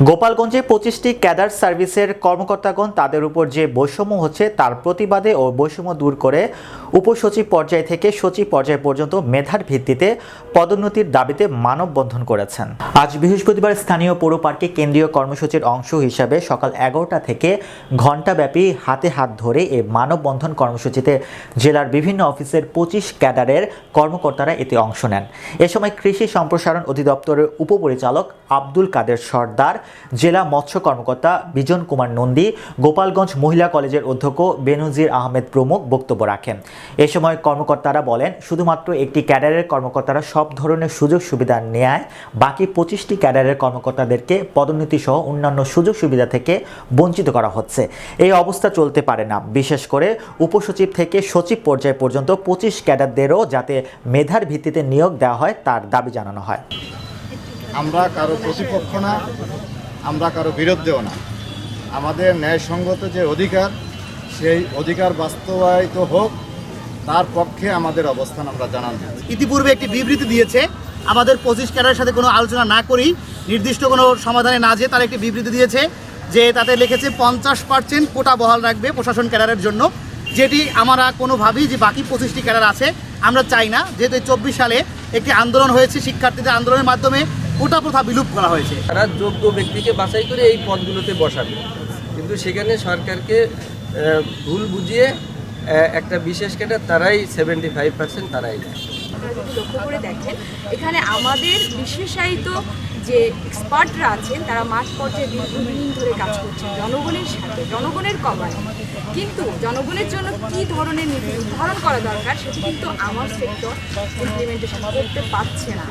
গোপালগঞ্জে 25টি ক্যাডার সার্ভিসের কর্মকর্তাগণ তাদের উপর যে বৈষম্য হচ্ছে তার প্রতিবাদে ও বৈষম্য দূর করে উপসচিব পর্যায় থেকে সচিব পর্যায় পর্যন্ত মেধার ভিত্তিতে পদোন্নতির দাবিতে মানববন্ধন করেছেন। আজ বৃহস্পতিবার স্থানীয় পৌর পার্কে কেন্দ্রীয় কর্মসূচির অংশ হিসাবে সকাল 11টা থেকে ঘণ্টাব্যাপী হাতে হাত ধরে এই মানববন্ধন কর্মসূচিতে জেলার বিভিন্ন অফিসের 25 ক্যাডারের কর্মকর্তারা এতে অংশ নেন। এ সময় কৃষি সম্প্রসারণ অধিদপ্তরের উপপরিচালক আব্দুল কাদের সর্দার, জেলা মৎস্য কর্মকর্তা বিজন কুমার নন্দী, গোপালগঞ্জ মহিলা কলেজের অধ্যক্ষ বেনজির আহমেদ প্রমুখ বক্তব্য রাখেন। এ সময় কর্মকর্তারা বলেন, শুধুমাত্র একটি ক্যাডারের কর্মকর্তারা সব ধরনের সুযোগ সুবিধা নেয়, বাকি 25টি ক্যাডারের কর্মকর্তাদেরকে পদোন্নতি সহ অন্যান্য সুযোগ সুবিধা থেকে বঞ্চিত করা হচ্ছে। এই অবস্থা চলতে পারে না। বিশেষ করে উপসচিব থেকে সচিব পর্যায় পর্যন্ত 25 ক্যাডারদেরও যাতে মেধার ভিত্তিতে নিয়োগ দেওয়া হয় তার দাবি জানানো হয়। আমরা কারো প্রতিপক্ষ না, আমরা কারো বিরুদ্ধেও না। আমাদের ন্যায়সঙ্গত যে অধিকার, সেই অধিকার বাস্তবায়িত হোক, তার পক্ষে আমাদের অবস্থান আমরা জানান। ইতিপূর্বে একটি বিবৃতি দিয়েছে, আমাদের 25 ক্যাডারের সাথে কোনো আলোচনা না করেই, নির্দিষ্ট কোনো সমাধানে না যেয়ে তারা একটি বিবৃতি দিয়েছে যে তাতে লিখেছে 50% কোটা বহাল রাখবে প্রশাসন ক্যাডারের জন্য, যেটি আমরা কোনোভাবেই যে বাকি 25টি ক্যাডার আছে আমরা চাই না। যেহেতু 24 সালে একটি আন্দোলন হয়েছে, শিক্ষার্থীদের আন্দোলনের মাধ্যমে কোটা প্রথা বিলুপ করা হয়েছে। তারা যোগ্য ব্যক্তিকে বাছাই করে এই পদগুলোতে বসাবে, কিন্তু সেখানে সরকারকে ভুল বুঝিয়ে একটা বিশেষ ক্যাডার তারাই 75% তারাই নেয়। আপনারা যদি লক্ষ্য করে দেখেন, এখানে আমাদের বিশেষায়িত যে এক্সপার্টরা আছেন তারা মাঠ পর্যায়ে দীর্ঘদিন ধরে কাজ করছেন জনগণের সাথে, জনগণের কমায়। কিন্তু জনগণের জন্য কী ধরনের নীতি নির্ধারণ করা দরকার সেটি কিন্তু আমার সেক্টর ইমপ্লিমেন্টেশন করতে পারছে না।